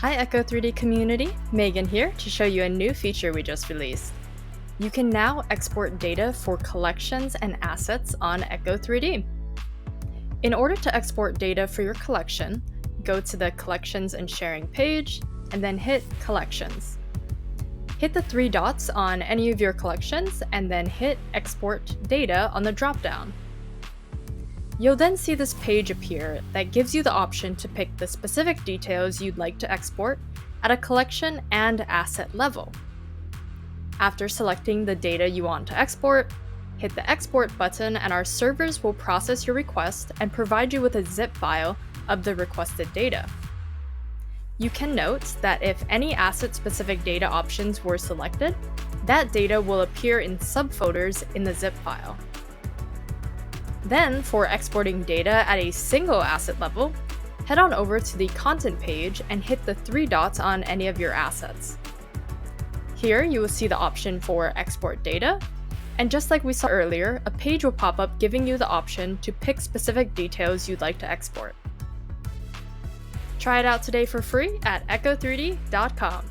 Hi echo3D community, Megan here to show you a new feature we just released. You can now export data for collections and assets on echo3D. In order to export data for your collection, go to the Collections and Sharing page and then hit Collections. Hit the three dots on any of your collections and then hit Export Data on the dropdown. You'll then see this page appear that gives you the option to pick the specific details you'd like to export at a collection and asset level. After selecting the data you want to export, hit the Export button and our servers will process your request and provide you with a zip file of the requested data. You can note that if any asset-specific data options were selected, that data will appear in subfolders in the zip file. Then, for exporting data at a single asset level, head on over to the Content page and hit the three dots on any of your assets. Here, you will see the option for Export Data, and just like we saw earlier, a page will pop up giving you the option to pick specific details you'd like to export. Try it out today for free at echo3d.com.